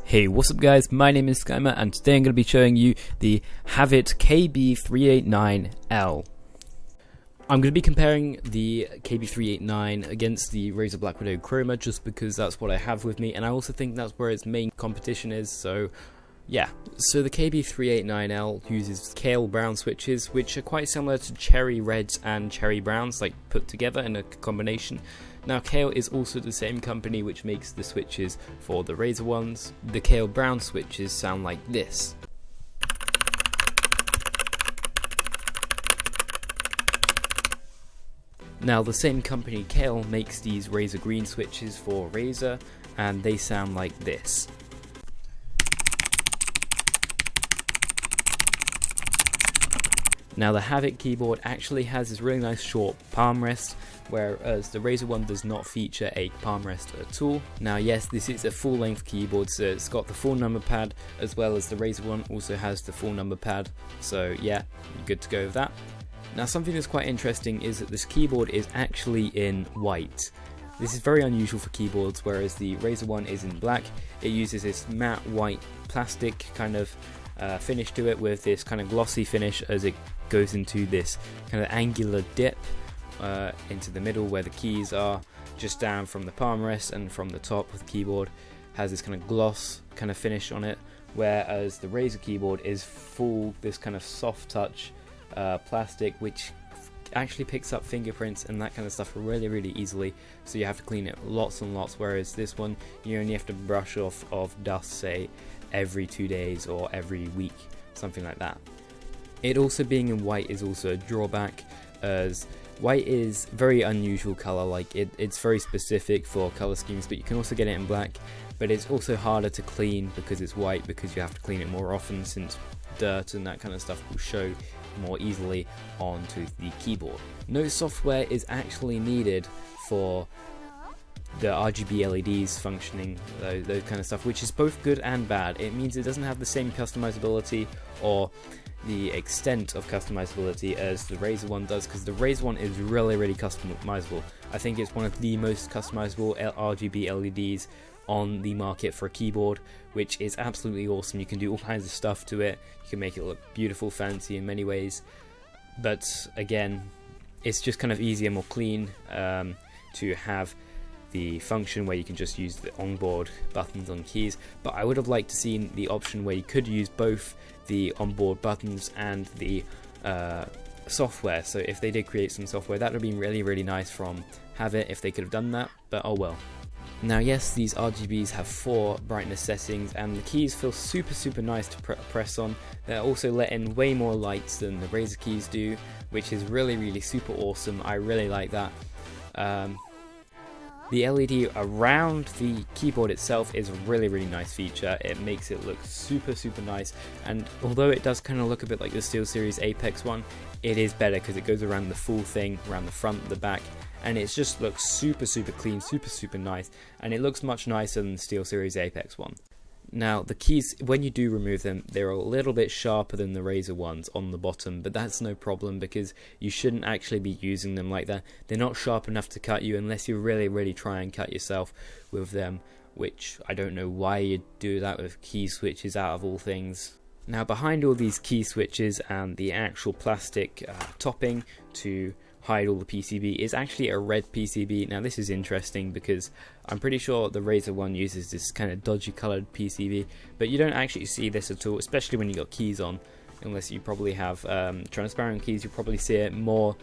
Hey, what's up guys, my name is Skyma and today I'm going to be showing you the Havit KB-389L. I'm going to be comparing the KB-389 against the Razer Blackwidow Chroma just because that's what I have with me, and I also think that's where its main competition is, so yeah. So the KB-389L uses kale brown switches, which are quite similar to cherry reds and cherry browns, like put together in a combination. Now, Kale is also the same company which makes the switches for the Razer ones. The Kale brown switches sound like this. Now, the same company, Kale, makes these Razer green switches for Razer, and they sound like this. Now, the Havit keyboard actually has this really nice short palm rest, whereas the Razer one does not feature a palm rest at all. Now, yes, this is a full-length keyboard, so it's got the full number pad, as well as the Razer one also has the full number pad, so yeah, good to go with that. Now, something that's quite interesting is that this keyboard is actually in white. This is very unusual for keyboards, whereas the Razer one is in black. It uses this matte white plastic kind of finish to it with this kind of glossy finish as it goes into this kind of angular dip into the middle where the keys are, just down from the palm rest, and from the top of the keyboard has this kind of gloss kind of finish on it, whereas the Razer keyboard is full this kind of soft touch plastic which actually picks up fingerprints and that kind of stuff really easily, so you have to clean it lots and lots, whereas this one you only have to brush off dust, say every 2 days or every week, something like that. It also being in white is also a drawback, as white is very unusual color. Like it's very specific for color schemes, but you can also get it in black, but it's also harder to clean because it's white, because you have to clean it more often since dirt and that kind of stuff will show more easily onto the keyboard. No software is actually needed for the RGB LEDs functioning, those kind of stuff, which is both good and bad. It means it doesn't have the same customizability or the extent of customizability as the Razer one does, because the Razer one is really customizable. I think it's one of the most customizable RGB LEDs on the market for a keyboard, which is absolutely awesome. You can do all kinds of stuff to it. You can make it look beautiful, fancy in many ways, but again, it's just kind of easier, more clean to have the function where you can just use the onboard buttons on keys. But I would have liked to see the option where you could use both the onboard buttons and the software. So if they did create some software, that would have been really nice from Havit if they could have done that, but oh well. Now, yes, these RGBs have 4 brightness settings, and the keys feel super nice to press on. They're also let in way more lights than the Razer keys do, which is really super awesome. I really like that. The LED around the keyboard itself is a really nice feature. It makes it look super nice, and although it does kind of look a bit like the SteelSeries Apex one, it is better because it goes around the full thing, around the front, the back, and it just looks super clean, super nice, and it looks much nicer than the SteelSeries Apex one. Now, the keys, when you do remove them, they're a little bit sharper than the Razer ones on the bottom, but that's no problem because you shouldn't actually be using them like that. They're not sharp enough to cut you unless you really try and cut yourself with them, which I don't know why you'd do that with key switches out of all things. Now, behind all these key switches and the actual plastic topping to hide all the PCB is actually a red PCB. Now, this is interesting because I'm pretty sure the Razer one uses this kind of dodgy coloured PCB, but you don't actually see this at all, especially when you got keys on. Unless you probably have transparent keys, you probably see it more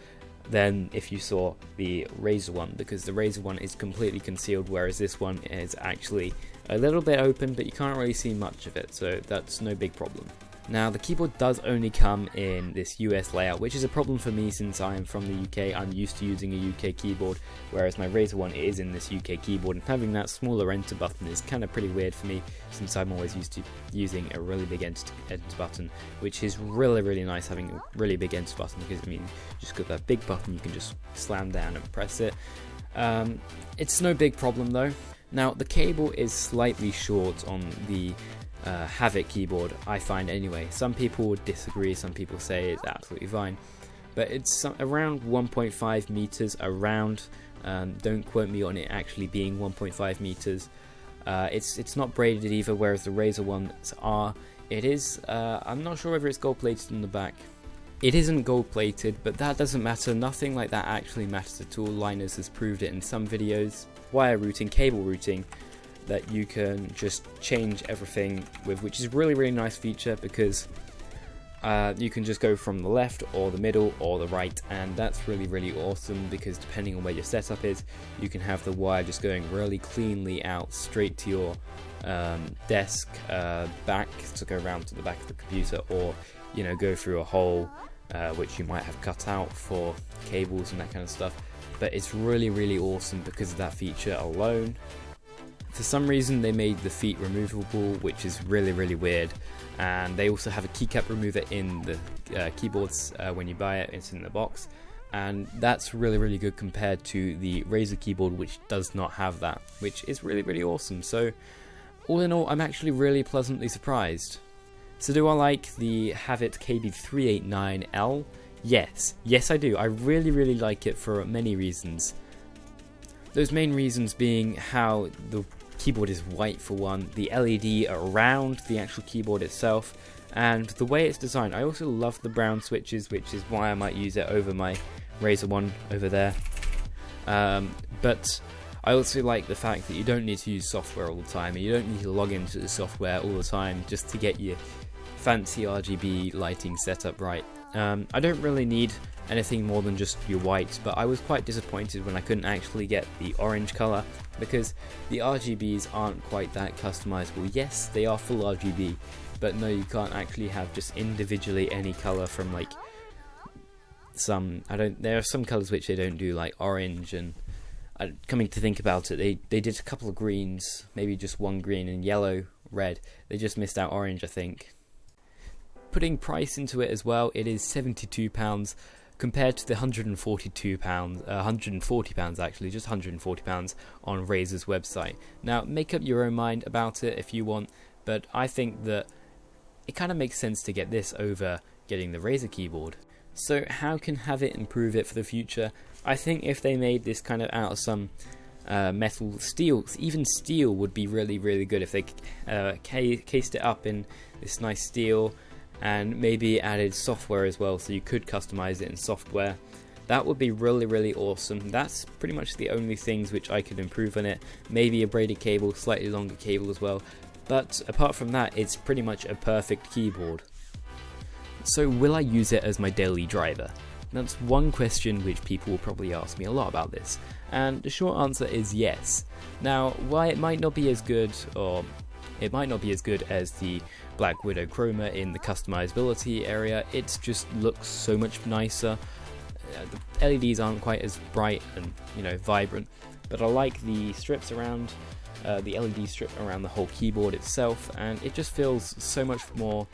than if you saw the Razer one, because the Razer one is completely concealed, whereas this one is actually a little bit open, but you can't really see much of it, so that's no big problem. Now, the keyboard does only come in this US layout, which is a problem for me since I'm from the UK. I'm used to using a UK keyboard, whereas my Razer one is in this UK keyboard, and having that smaller enter button is kind of pretty weird for me, since I'm always used to using a really big enter button, which is really nice having a really big enter button, because it means you just got that big button you can just slam down and press it. It's no big problem though. Now, the cable is slightly short on the Havit keyboard, I find anyway. Some people would disagree, some people say it's absolutely fine, but it's around 1.5 meters around. Don't quote me on it actually being 1.5 meters. It's not braided either, whereas the Razer ones are. It is, I'm not sure whether it's gold plated in the back. It isn't gold plated, but that doesn't matter. Nothing like that actually matters at all. Linus has proved it in some videos. Wire routing, cable routing, that you can just change everything with, which is really nice feature, because you can just go from the left or the middle or the right, and that's really awesome, because depending on where your setup is, you can have the wire just going really cleanly out straight to your desk back to go around to the back of the computer, or go through a hole which you might have cut out for cables and that kind of stuff. But it's really awesome because of that feature alone. For some reason they made the feet removable, which is really weird, and they also have a keycap remover in the keyboards when you buy it. It's in the box, and that's really good compared to the Razer keyboard, which does not have that, which is really awesome. So all in all, I'm actually really pleasantly surprised. So do I like the Havit KB-389L? Yes I do. I really like it for many reasons. Those main reasons being how the keyboard is white for one, the LED around the actual keyboard itself, and the way it's designed. I also love the brown switches, which is why I might use it over my Razer one over there. But I also like the fact that you don't need to use software all the time, and you don't need to log into the software all the time just to get your fancy RGB lighting setup right. I don't really need anything more than just your white, but I was quite disappointed when I couldn't actually get the orange colour, because the RGBs aren't quite that customizable. Yes, they are full RGB, but no, you can't actually have just individually any colour from like there are some colours which they don't do, like orange, and coming to think about it, they did a couple of greens, maybe just one green, and yellow, red. They just missed out orange, I think. Putting price into it as well, it is £72 compared to the £140 actually, just £140 on Razer's website. Now, make up your own mind about it if you want, but I think that it kind of makes sense to get this over getting the Razer keyboard. So how can Havit improve it for the future? I think if they made this kind of out of some metal, steel, even steel would be really good if they cased it up in this nice steel, and maybe added software as well, so you could customize it in software. That would be really awesome. That's pretty much the only things which I could improve on it. Maybe a braided cable, slightly longer cable as well, but apart from that, it's pretty much a perfect keyboard. So will I use it as my daily driver? That's one question which people will probably ask me a lot about this, and the short answer is yes. Now, why it might not be as good, or it might not be as good as the Blackwidow Chroma in the customizability area, it just looks so much nicer. The LEDs aren't quite as bright and vibrant, but I like the strips around, the LED strip around the whole keyboard itself, and it just feels so much more.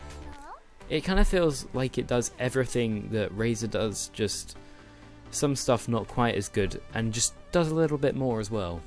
It kind of feels like it does everything that Razer does, just some stuff not quite as good, and just does a little bit more as well.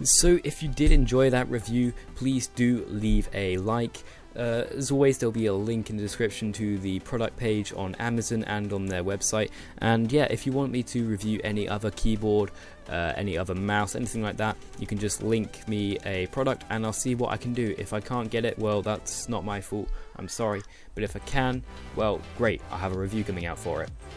So if you did enjoy that review, please do leave a like. As always, there'll be a link in the description to the product page on Amazon and on their website. And yeah, if you want me to review any other keyboard, any other mouse, anything like that, you can just link me a product and I'll see what I can do. If I can't get it, well, that's not my fault, I'm sorry. But if I can, well, great, I'll have a review coming out for it.